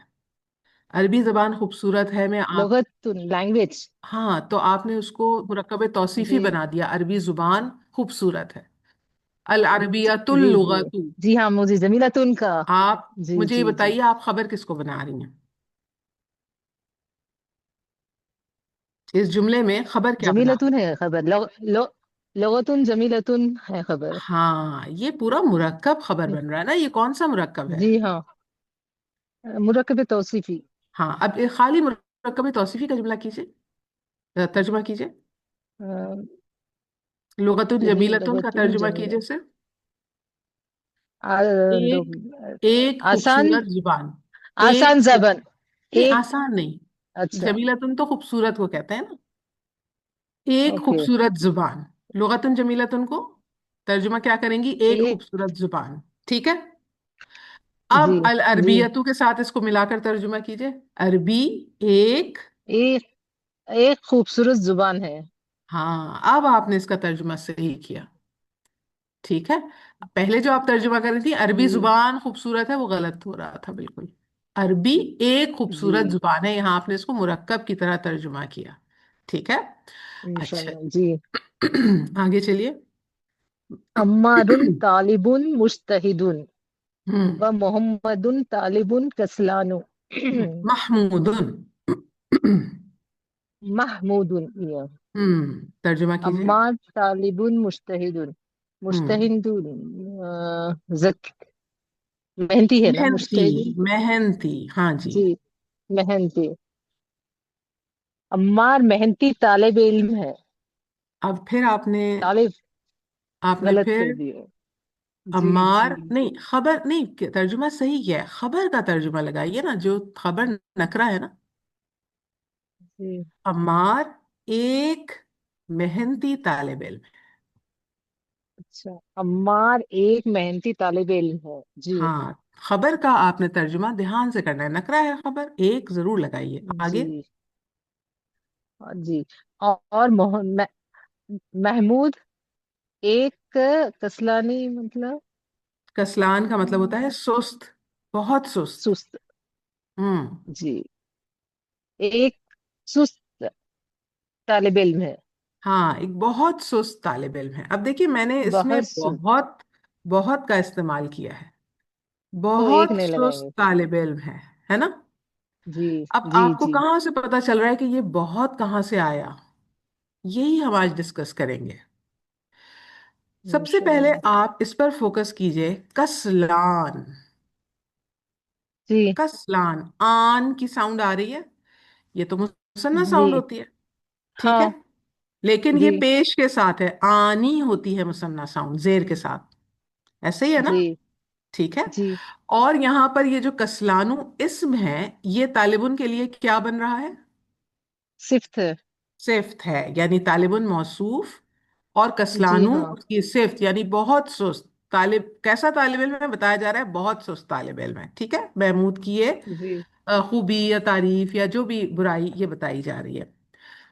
अरबी जबान खूबसूरत है में आप, लुगतुन लैंग्वेज। हाँ, तो आपने उसको मुरक्कब तौसीफी जी बना दिया, अरबी जुबान खूबसूरत है। अल अरबियतुल जी जी। लुगतु। जी हाँ, मुझे जमीलतुन का। आप जी मुझे ये जी जी। बताइए, आप खबर किसको बना रही हैं? इस जुमले में खबर क्या बना रही जमीलतुन है खबर, लुगतुन जमीलतुन है खबर। हैं? हाँ, ये पूरा मुरक्कब खबर बन रहा है ना। ये कौन सा मुरक्कब है? जी हाँ, मुरक्कब तौसीफी। हाँ, अब एक खाली मुरक्कब तौसीफी का जुमला कीजिए, तर्जुमा कीजिए। लुगतुन जमीलतुन का लुगतुन तर्जुमा जमीला। कीजिए सिर्फ। आ, एक एक आसान, खूबसूरत जुबान। एक आसान जबन। नहीं, एक। आसान नहीं, अच्छा। जमीलतुन तो खूबसूरत को कहते हैं ना। एक ओके। खूबसूरत जुबान, लुगतुन जमीलतुन को तर्जुमा क्या करेंगी? एक एक। खूबसूरत जुबान। ठीक है। जी अब अल जी। अरबियतु के साथ इसको मिलाकर तर्जुमा कीजिए। अरबी एक, एक, एक खूबसूरत जुबान है। हाँ, अब आपने इसका तर्जुमा सही किया। ठीक है। पहले जो आप तर्जुमा कर रही थी, अरबी जी जुबान खूबसूरत है, वो गलत हो रहा था बिल्कुल। अरबी एक खूबसूरत जी। जुबान है, यहाँ आपने इसको मुरक्कब की तरह तर्जुमा किया। ठीक है। अच्छा, इंशाल्लाह जी। आगे चलिए। अम्मारुन तालिबुन मुज्तहिदुन हम्म, व मोहम्मदुन तालिबुन कसलानु। महमूदुन। महमूदुन, ये। तर्जुमा कीजिए। अम्मार तालिबुन मुज्तहिदुन। हम्म, मुज्तहिदुन जक, मेहनती है ना मेहनती, मुज्तहिदुन। मेहनती, हाँ जी। जी, मेहनती। अम्मार मेहनती तालिब इल्म है। अब फिर आपने तालिब आपने गलत कर फिर दिए। जी जी। अम्मार नहीं, खबर नहीं, तर्जुमा सही किया है, खबर का तर्जुमा लगाइए ना, जो खबर नकरा है ना। जी। अम्मार एक मेहनती तालिब इल्म है। अच्छा, अम्मार एक मेहनती तालिब इल्म है। जी हाँ, खबर का आपने तर्जुमा ध्यान से करना है, नकरा है खबर, एक जरूर लगाइए आगे। जी जी। और महमूद एक कसलानी, मतलब कसलान का मतलब होता है अम, सुस्त, बहुत सुस्त। सुस्त। हम्म, जी, एक सुस्त तालिब इल्म है। हाँ, एक बहुत सुस्त तालिब इल्म है। अब देखिए, मैंने इसमें बहुत सुस्त। बहुत बहुत का इस्तेमाल किया है। तो एक बहुत नहीं सुस्त लगाएंगे। तालिब इल्म है ना? जी अब जी आपको जी। कहाँ से पता चल रहा है कि ये बहुत कहाँ से आया? यही हम आज डिस्कस करेंगे। सबसे पहले इंशाल्लाह। आप इस पर फोकस कीजिए, कस्लान। जी कस्लान, आन की साउंड आ रही है, ये तो मुसन्ना जी। साउंड होती है, ठीक है? हाँ। लेकिन ये जी पेश के साथ है, आनी होती है मुसन्ना साउंड जेर के साथ, ऐसे ही है ना? जी ठीक है। जी। और यहां पर ये जो कस्लानु इस्म है, ये तालिबुन के लिए क्या बन रहा है? सिफ्त। सिफ्त है, यानी तालिबुन मौसूफ और जी कस्लानु हाँ। उसकी सिफ्त, यानी बहुत सुस्त तालिब। कैसा तालिब इल्म है बताया जा रहा है? बहुत सुस्त तालिब इल्म है, ठीक है? महमूद की ये जी खूबी या तारीफ या जो भी बुराई ये बताई जा रही है।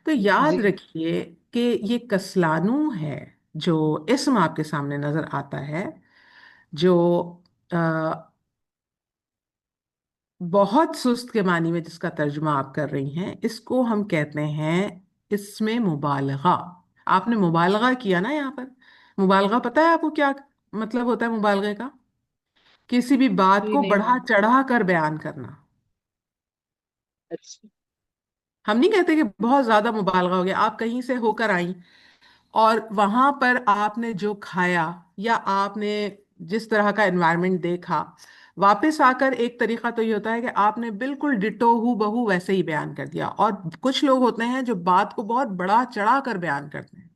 तो याद जी रखिए कि ये कस्लानु है, जो इस्म आपके सामने नजर आता है, जो बहुत सुस्त के मानी में जिसका तर्जुमा आप कर रही हैं, इसको हम कहते हैं इसमें मुबालगा। आपने मुबालगा किया ना यहाँ पर। मुबालगा पता है आपको क्या मतलब होता है मुबालगे का? किसी भी बात जी। को नहीं बढ़ा मालूम। चढ़ा कर बयान करना। अच्छा। हम नहीं कहते कि बहुत ज्यादा मुबालगा हो गया। आप कहीं से होकर आई और वहां पर आपने जो खाया या आपने जिस तरह का एनवायरनमेंट देखा, वापस आकर एक तरीका तो ये होता है कि आपने बिल्कुल डिटो हू बहू वैसे ही बयान कर दिया। और कुछ लोग होते हैं जो बात को बहुत बड़ा चढ़ा कर बयान करते हैं,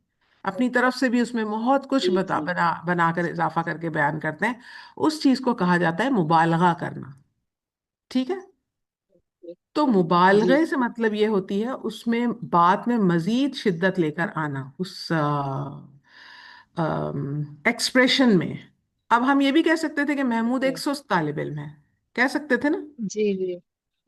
अपनी तरफ से भी उसमें बहुत कुछ जी बता जी। बना बनाकर इजाफा करके बयान करते हैं। उस चीज को कहा जाता है मुबालगा करना, ठीक है? तो जी मुबालगे से मतलब ये होती है उसमें बात में मजीद शिद्दत लेकर आना, उस एक्सप्रेशन में। अब हम ये भी कह सकते थे कि महमूद एक जी सुस्त तालिब इल्म है, कह सकते थे ना? जी जी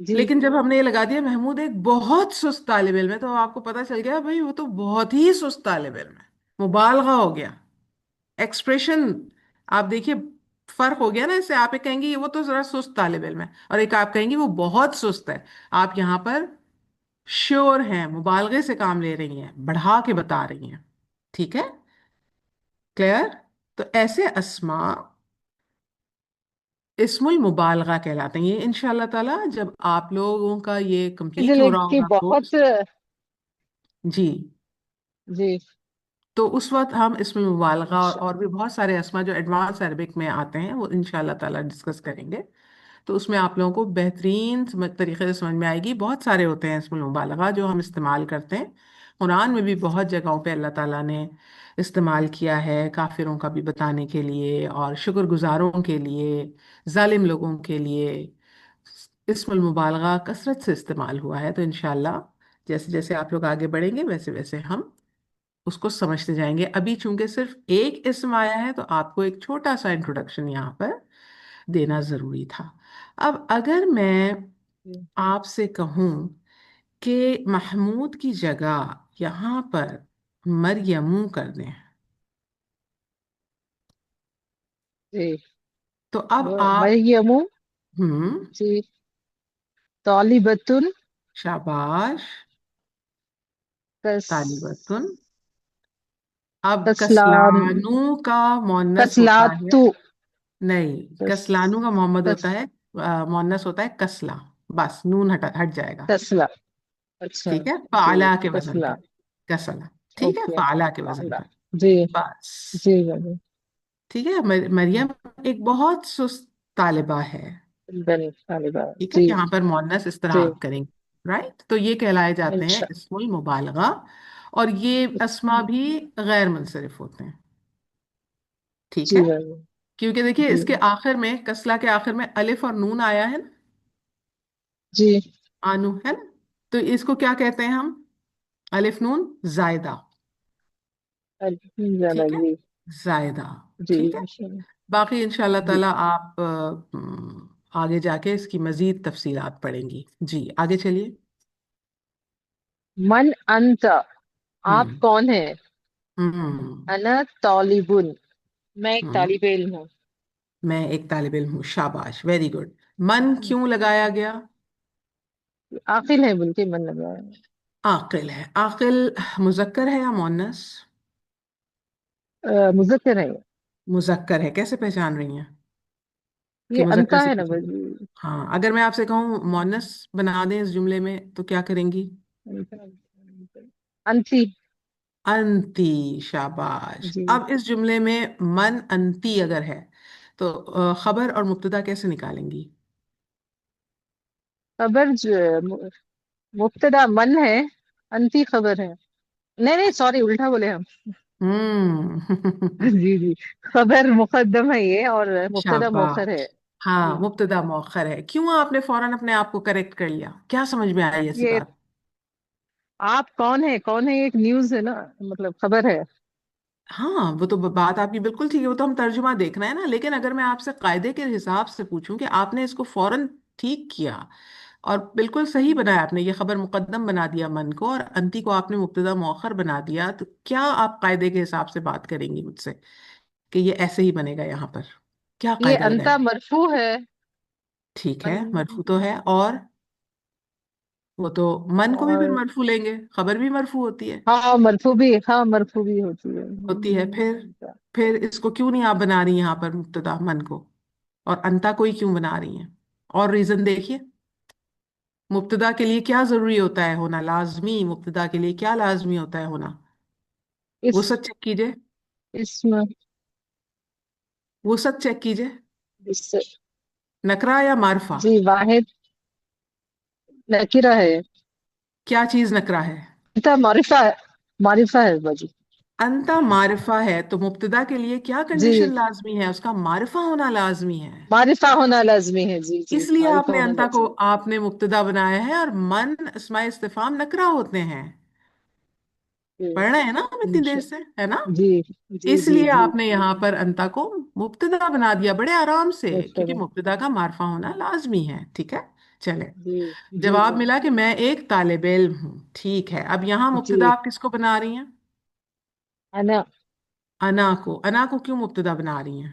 जी। लेकिन जब हमने ये लगा दिया महमूद एक बहुत सुस्त तालिब इल्म है, तो आपको पता चल गया भाई वो तो बहुत ही सुस्त तालिब इल्म है। मुबालगा हो गया, एक्सप्रेशन। आप देखिए, फर्क हो गया ना। इससे आप एक कहेंगी वो तो जरा सुस्त तालिब इल्म है, और एक आप कहेंगी वो बहुत सुस्त है। आप यहाँ पर श्योर हैं, मुबालगे से काम ले रही हैं, बढ़ा के बता रही हैं, ठीक है? क्लियर? तो ऐसे अस्मा इस्मुल मुबालगा कहलाते हैं। ये इंशाल्लाह ताला जब आप लोगों का ये कंप्लीट हो इसलिए रहा कि होगा बहुत। कोर्स, जी, जी तो उस वक्त हम इसमें मुबालगा और भी बहुत सारे अस्मा जो एडवांस अरबिक में आते हैं वो इंशाल्लाह ताला डिस्कस करेंगे। तो उसमें आप लोगों को बेहतरीन तरीके से समझ में आएगी। बहुत सारे होते हैं इसमें मुबालगा जो हम इस्तेमाल करते हैं। कुरान में भी बहुत जगहों पे अल्लाह ताला ने इस्तेमाल किया है, काफिरों का भी बताने के लिए और शुक्रगुजारों के लिए, जालिम लोगों के लिए। इसमें मुबालगा कसरत से इस्तेमाल हुआ है। तो इंशाल्लाह जैसे जैसे आप लोग आगे बढ़ेंगे वैसे वैसे हम उसको समझते जाएंगे। अभी चूंकि सिर्फ एक इसम आया है तो आपको एक छोटा सा इंट्रोडक्शन यहाँ पर देना जरूरी था। अब अगर मैं जी आपसे कहूं कि महमूद की जगह यहाँ पर मरियमू कर दें, जी। तो अब आप, मरियमु। हम्म, जी। तालिबतुन। शाबाश, कस तालिबतुन। अब कसलान। कसलानू का मोन्नस होता है, कसलातु। नहीं, कस कसलानू का मोहम्मद कस होता है, मोन्नस होता है कसला। बस नून हट हट जाएगा, कसला। अच्छा। ठीक है? जी। फाला के वजन कसला। पर, कसला, ठीक है, ओके। फाला के वजन पर। जी बस, जी बाबू। ठीक है। मरियम एक बहुत सुस्त तालिबा है, बनी तालिबा। ठीक है? जी यहाँ पर मोन्नस इस तरह जी। आप करेंगे, राइट? तो ये कहलाए जाते हैं अच्छा। इस्मुल मुबालगा। और ये अस्मा भी गैर मुनसरिफ होते हैं, ठीक है? जी बाबू। क्योंकि देखिए जी इसके आखिर में, कसला के आखिर में अलिफ और नून आया है ना, जी। आनू है ना? तो इसको क्या कहते हैं हम? अलिफ नून जायदा, ज्यादा। ठीक है? जी जायदा, जी ठीक है। इंशाल्लाह। बाकी इंशाल्लाह जी। ताला आप आगे जाके इसकी मजीद तफसीलात पढ़ेंगी। जी, आगे चलिए। मन अंत। आप हम्म, कौन है? हम्म, अना तालिबुन। मैं एक हम्म, तालिब इल्म हूँ। मैं एक तालिब इल्म हूँ, शाबाश, वेरी गुड। मन क्यों लगाया गया? आकिल है बोल के मन लगा है। आकिल है। आकिल मुजक्कर है या मुअन्नस? मुज़क्कर है। मुजक्कर है, कैसे पहचान रही हैं? کہ یہ مذکر انتا سے ہے نا پوچھیں گے. بھائی. ہاں اگر میں آپ سے کہوں مونس بنا دیں اس جملے میں تو کیا کریں گی؟ انتی. انتی. شاباش. جی. اب اس جملے میں من انتی اگر ہے تو خبر اور مبتدا کیسے نکالیں گی؟ خبر مبتدا من ہے، انتی خبر ہے. نہیں سوری، الٹا بولے ہم. ہوں جی جی، خبر مقدم ہے یہ، اور مبتدا مؤخر ہے. شاباش. ہاں جی. مبتدا مؤخر ہے. کیوں آپ نے فوراً اپنے آپ کو کریکٹ کر لیا؟ کیا سمجھ میں آئی ایسی یہ بات؟ آپ کون ہے، کون ہے، ایک نیوز ہے نا، مطلب خبر ہے. ہاں وہ تو بات آپ کی بالکل ٹھیک ہے، وہ تو ہم ترجمہ دیکھنا ہے نا. لیکن اگر میں آپ سے قاعدے کے حساب سے پوچھوں کہ آپ نے اس کو فوراً ٹھیک کیا اور بالکل صحیح بنایا، آپ نے یہ خبر مقدم بنا دیا من کو، اور انتی کو آپ نے مبتدا مؤخر بنا دیا، تو کیا آپ قاعدے کے حساب سے بات کریں گی مجھ سے کہ یہ ایسے ہی بنے گا یہاں پر؟ کیا یہ قاعدہ لگائیں انتا گے؟ مرفوع ہے. ٹھیک ہے، من- مرفوع تو ہے، اور وہ تو من کو بھی پھر اور مرفوع لیں گے، خبر بھی مرفوع ہوتی ہے. ہاں مرفوع بھی، ہاں مرفوع بھی ہوتی ہے. ہوتی ہے. پھر اس کو کیوں نہیں آپ بنا رہی ہیں یہاں پر مبتدا من کو، اور انتا کو ہی کیوں بنا رہی ہیں؟ اور ریزن دیکھیے. مبتدا کے لیے کیا ضروری ہوتا ہے ہونا؟ لازمی. مبتدا کے لیے کیا لازمی ہوتا ہے ہونا؟ وہ اس سب چیک کیجئے. اسم وہ سب چیک کیجئے. اس نکرا یا معرفہ؟ جی واحد نکرہ ہے. کیا چیز نکرا ہے؟ انتا معرفہ ہے، معرفہ ہے باجی. انتا معرفہ ہے تو مبتدا کے لیے کیا جی، کنڈیشن لازمی ہے؟ اس کا معرفہ ہونا لازمی ہے. معرفہ ہونا لازمی ہے. جی جی، اس لیے آپ معرفہ نے ہونا انتا کو لازمی آپ نے مبتدا بنایا ہے، اور من اسماء استفہام نکرا ہوتے ہیں. ہے. پڑھ رہے ہیں نا ہم اتنی دیر سے، ہے نا؟ جی جی اس جی لیے جی. آپ نے یہاں پر انتا کو مبتدا بنا دیا بڑے آرام سے، کیونکہ مبتدا. مبتدا کا معرفہ ہونا لازمی ہے. ٹھیک ہے، چلے. جی جی جواب ملا کہ میں ایک طالب علم ہوں. ٹھیک ہے، اب یہاں جی. مبتدا آپ کس کو بنا رہی ہیں؟ انا. انا کو. انا کو کیوں مبتدا بنا رہی ہیں؟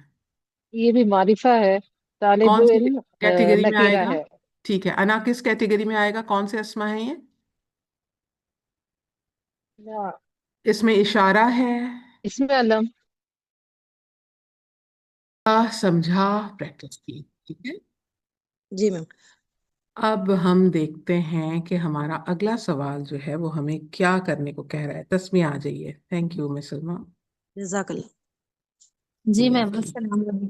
یہ بھی معرفہ ہے. طالب کون سی علم کیٹیگری میں آئے نکیرہ گا؟ ہے. ٹھیک ہے، انا کس کیٹیگری میں آئے گا؟ کون سے اسما ہیں یہ؟ نہ، اس میں اشارہ ہے. اس میں علم. سمجھا، پریکٹس کی. ٹھیک ہے. جی میم. اب ہم دیکھتے ہیں کہ ہمارا اگلا سوال جو ہے وہ ہمیں کیا کرنے کو کہہ رہا ہے. تسمیہ آ جائیے. تھینک یو مس سلمیٰ. جزاک اللہ. جی میم، جزاک اللہ. السلام علیکم.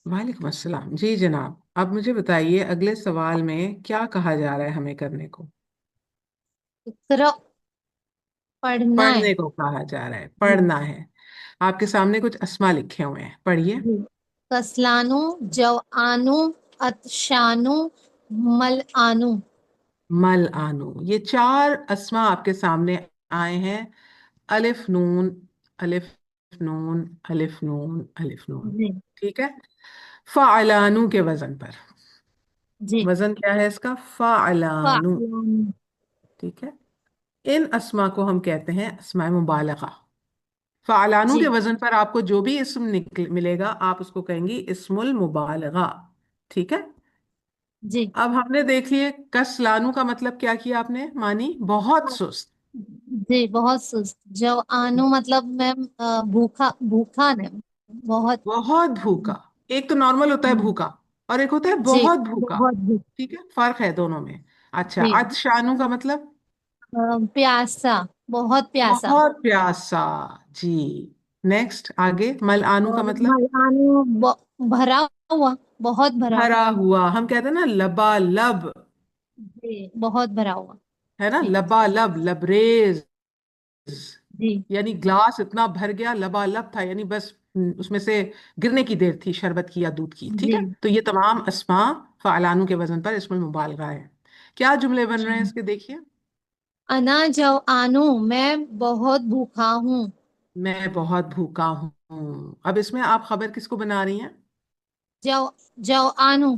وعلیکم السلام. جی جناب، اب مجھے بتائیے اگلے سوال میں کیا کہا جا رہا ہے ہمیں کرنے کو؟ اقرأ پڑھنا ہے. پڑھنے کو کہا جا رہا ہے، جی پڑھنا ہے. آپ کے سامنے کچھ اسما لکھے ہوئے ہیں، پڑھیے. جی. کسلانو، جوانو، اتشانو، ملآنو. مل آنو. یہ چار اسما آپ کے سامنے آئے ہیں. الف نون، الف نون، الف نون، الف نون. جی ٹھیک ہے. فعلانو کے وزن پر. جی. وزن کیا ہے اس کا؟ فعلانو. فعلانو. ٹھیک ہے. ان اسما کو ہم کہتے ہیں اسماء مبالغہ. فعلانو جی کے وزن پر آپ کو جو بھی اسم ملے گا آپ اس کو کہیں گی اسم المبالغہ. ٹھیک ہے. جی اب ہم نے دیکھ لیے کسلانو کا مطلب کیا کیا آپ نے؟ مانی بہت سست. جی. بہت سست. جوانو مطلب میم بھوکا، بھوکا نہیں، بہت. بہت بھوکا. ایک تو نارمل ہوتا ہے بھوکا، اور ایک ہوتا ہے جی بہت بھوکا. بہت بھوک. ٹھیک ہے، فرق ہے دونوں میں. اچھا، جی. عطشانو کا مطلب؟ پیاسا، بہت پیاسا. بہت پیاسا. جی. نیکسٹ آگے. ملآنو کا اور مطلب؟ ملآنو بھرا ہوا، بہت بھرا ہوا. بھرا ہوا. ہم کہتے ہیں نا لبالب، جی بہت بھرا ہوا. ہے نا، جی لبالب، لبریز. جی یعنی گلاس اتنا بھر گیا، لبالب تھا، یعنی بس اس میں سے گرنے کی دیر تھی، شربت کی یا دودھ کی. ٹھیک جی ہے. تو یہ تمام اسماء فعلانو کے وزن پر اسم المبالغہ ہے. کیا جملے بن رہے ہیں جی. اس کے؟ دیکھیے. انا جوانو، میں بہت بھوکا ہوں. میں بہت بھوکا ہوں. اب اس میں آپ خبر کس کو بنا رہی ہیں؟ جوانو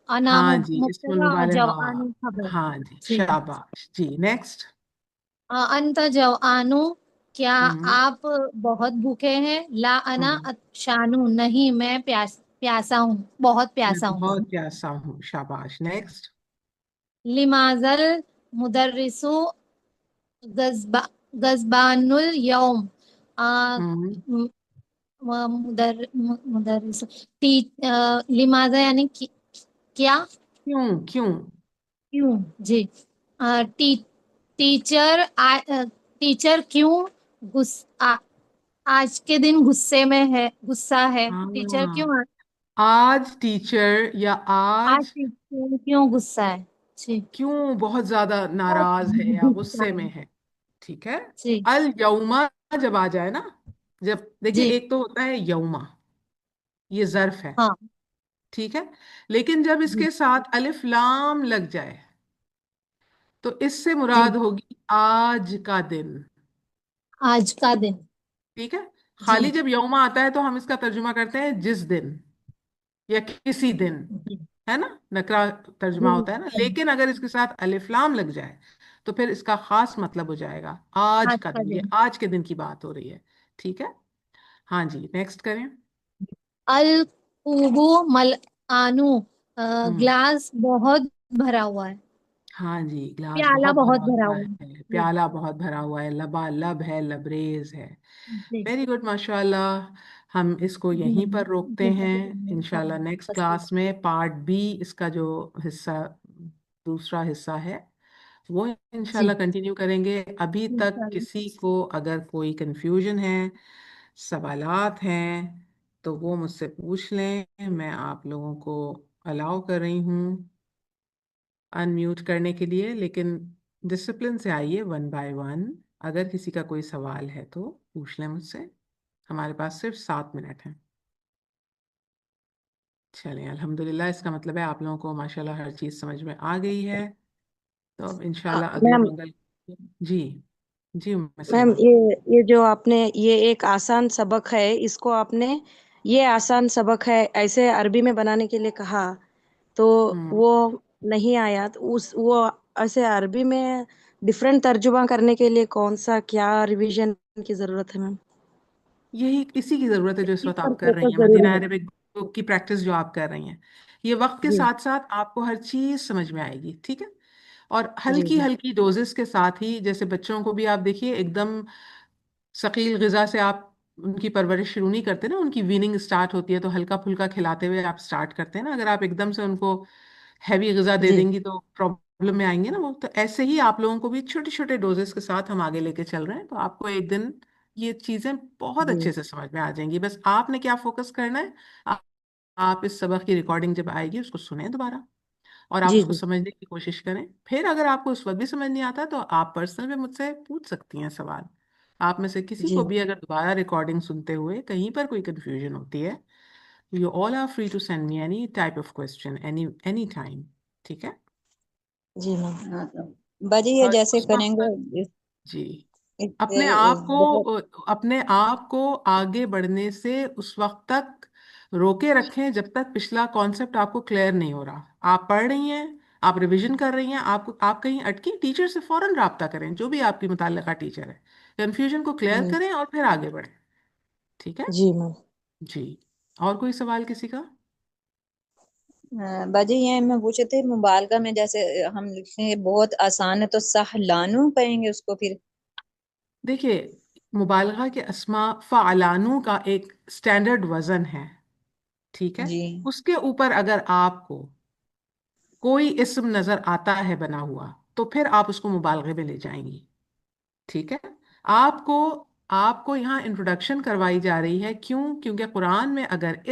انا ہاں جی، اسم مبتدا، المبالغہ. جوانو خبر. ہاں جی، جی. شاباش. جی نیکسٹ. انت جوانو، کیا ہوں آپ بہت بھوکے ہیں؟ لا انا ہوں عطشانو، نہیں میں پیاسا ہوں، بہت میں پیاسا ہوں. بہت پیاسا ہوں. شاباش. نیکسٹ. لماذا المدرسو غضبان الیوم. ہوں मुदर्रिस टी लिमाजा यानी क्या क्यों क्यों क्यों जी टी टीचर टीचर क्यों गुस आ, आज के दिन गुस्सा है टीचर हाँ, क्यों आज टीचर या आज आज टीचर क्यों गुस्सा है जी क्यों बहुत ज्यादा नाराज है या गुस्सा गुस्से में है है। ठीक है। जी अल यौमा जब आ जाए ना, जब देखिए जी एक तो होता है यौमा, ये ज़र्फ है। हाँ ठीक है। लेकिन जब जी इसके साथ अलिफ लाम लग जाए तो इससे जी मुराद होगी आज का दिन। आज का दिन ठीक है। जी खाली जब यौमा आता है तो हम इसका तर्जुमा करते हैं जिस दिन या किसी दिन, जी है ना, नकरा तर्जुमा होता है ना। लेकिन अगर इसके साथ अलिफ लाम लग जाए तो फिर इसका खास मतलब हो जाएगा आज आज का का दिन, ये दिन आज के दिन की बात हो रही है। ठीक है। हाँ जी, नेक्स्ट करें। अल कुबु मल आनू हम्म। ग्लास बहुत भरा हुआ है हाँ जी, ग्लास प्याला बहुत बहुत भरा भरा हुआ हुआ है है, जी प्याला बहुत भरा हुआ है, लबालब है, लबरेज है। जी वेरी गुड, माशाल्लाह। हम इसको जी यहीं पर रोकते हैं। इंशाल्लाह नेक्स्ट बस क्लास में पार्ट बी, इसका जो हिस्सा, दूसरा हिस्सा है, वो इंशाल्लाह जी कंटिन्यू करेंगे। अभी तक इंशाल्लाह किसी को अगर कोई कंफ्यूजन है, सवालात हैं, तो वो मुझसे पूछ लें। मैं आप लोगों को अलाउ कर रही हूँ अनम्यूट करने के लिए, लेकिन डिसिप्लिन से आइए, वन बाय वन। अगर किसी का कोई सवाल है तो पूछ लें मुझसे। हमारे पास सिर्फ 7 मिनट हैं। चलें, अल्हम्दुलिल्लाह, इसका मतलब है आप लोगों को माशाल्लाह हर चीज़ समझ में आ गई है। तो अब इंशाल्लाह अगले मैम मंगल। जी, जी मैम सलमा। ये जो आपने ये एक आसान सबक है, इसको आपने ये आसान सबक है ऐसे अरबी में बनाने के लिए कहा, तो हम्म। वो नहीं आया, तो उस वो ऐसे अरबी में डिफरेंट तर्जुमा करने के लिए कौन सा क्या रिवीजन की जरूरत है मैम? यही इसी की ज़रूरत है जो इस इस वक्त पर आप कर रही फोकस हैं, जरूर मदीना है। अरबिक बुक की प्रैक्टिस जो आप कर रही हैं। ये वक्त के जी साथ साथ आपको हर चीज़ समझ में आएगी। ठीक है। और जी हल्की जी हल्की डोजेस के साथ ही, जैसे बच्चों को भी आप देखिए, एकदम सकील ग़िज़ा से आप उनकी परवरिश शुरू नहीं करते ना, उनकी वीनिंग स्टार्ट होती है तो हल्का फुल्का खिलाते हुए आप स्टार्ट करते हैं ना। अगर आप एकदम से उनको हैवी ग़िज़ा दे जी देंगी तो प्रॉब्लम में आएंगे ना वो। तो ऐसे ही आप लोगों को भी छोटे छोटे डोजेस के साथ हम आगे लेके चल रहे हैं, तो आपको एक दिन ये चीज़ें बहुत जी अच्छे से समझ में आ जाएंगी। बस आपने क्या फोकस करना है, आप इस सबक की रिकॉर्डिंग जब आएगी उसको सुने दोबारा, और आप जी उसको जी समझने की कोशिश करें। फिर अगर आपको उस वक्त भी समझ नहीं आता तो आप पर्सनल में मुझसे पूछ सकती हैं सवाल। आप में से किसी को जी भी अगर दोबारा रिकॉर्डिंग सुनते हुए कहीं पर कोई कंफ्यूजन होती है, you all are free to send me any type of question any any time. ठीक है। जी मैम। बाजी ये और जैसे उस वक्त करेंगे तक, जी, इससे अपने आप को बहुत। अपने आप को आगे बढ़ने से उस वक्त तक रोके रखें जब तक पिछला कॉन्सेप्ट आपको क्लियर नहीं हो रहा। आप पढ़ रही हैं, आप रिवीजन कर रही हैं, आप कहीं अटकी, टीचर से फौरन राब्ता करें, जो भी आपकी मुताल्लिका टीचर है। कंफ्यूजन को क्लियर जी करें और फिर आगे बढ़ें। ठीक है। जी मैम। जी। और कोई सवाल किसी का? बाजी ये मैं पूछे थे मुबालगा में जैसे हम लिखते हैं बहुत आसान है, तो सहलानू कहेंगे उसको फिर? देखिए, मुबालगा के अस्मा फ़अलानु का एक स्टैंडर्ड वज़न है। ठीक है। जी उसके ऊपर अगर आपको कोई इस्म नजर आता है बना हुआ, तो फिर आप उसको मुबालगे में ले जाएंगी। ठीक है। आपको आपको यहाँ इंट्रोडक्शन करवाई जा रही है। क्यों? क्योंकि कुरान में अगर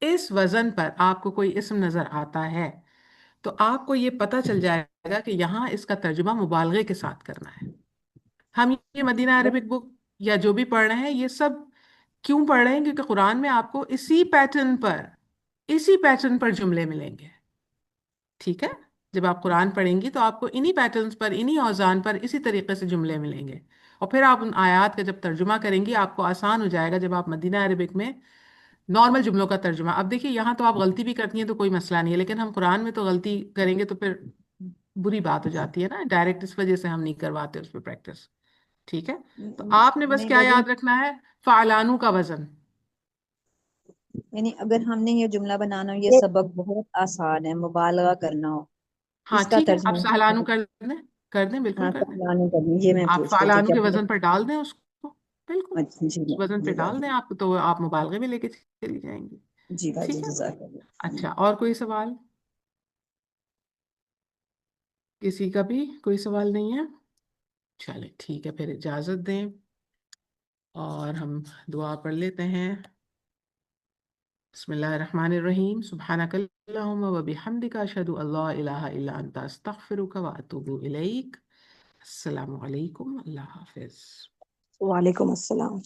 इस वजन पर आपको कोई इस्म नजर आता है तो आपको ये पता चल जाएगा कि यहाँ इसका तर्जुमा मुबालगे के साथ करना है। हम ये मदीना अरबिक बुक या जो भी पढ़ रहे हैं, ये सब क्यों पढ़ रहे हैं? क्योंकि कुरान में आपको इसी पैटर्न पर जुमले मिलेंगे। ठीक है। जब आप कुरान पढ़ेंगी तो आपको इन्हीं पैटर्न्स पर, इन्हीं औजान पर, इसी तरीके से जुमले मिलेंगे। और फिर आप उन आयात का जब तर्जुमा करेंगी आपको आसान हो जाएगा, जब आप मदीना अरबिक में नॉर्मल जुमलों का तर्जुमा। अब देखिए, यहाँ तो आप गलती भी करती हैं तो कोई मसला नहीं है, लेकिन हम कुरान में तो गलती करेंगे तो फिर बुरी बात हो जाती है ना डायरेक्ट। इस वजह से हम नहीं करवाते उस पर प्रैक्टिस। ठीक है। तो आपने बस नहीं क्या बाजी, याद रखना है, फालानू का वजन। यानी अगर हमने ये जुमला बनाना हो, ये सबक बहुत आसान है, मुबालगा करना हो, हाँ इसका ठीक है, आप सहलानू तर्जुमा? कर दें, कर दें, बिल्कुल हाँ कर दें। सहलानू करनी, ये मैं आप पूछ रही थी फालानू कि के अपने। वजन पर डाल दें उसको। بالکل اچھا جی اس وزن پہ جی ڈال دیں آپ، تو آپ مبالغے میں لے کے چلی جائیں گی. جی باجی ٹھیک ہے. جزاک اللہ. اچھا، اور کوئی سوال؟ کسی کا بھی کوئی سوال نہیں ہے؟ چلے ٹھیک ہے، پھر اجازت دیں اور ہم دعا پڑھ لیتے ہیں. بسم اللہ الرحمن الرحیم. سبحانک اللہم و بحمدک، اشہد ان لا الہ الا انت، استغفرک و اتوب الیک. السلام علیکم. اللہ حافظ. وعلیکم السلام.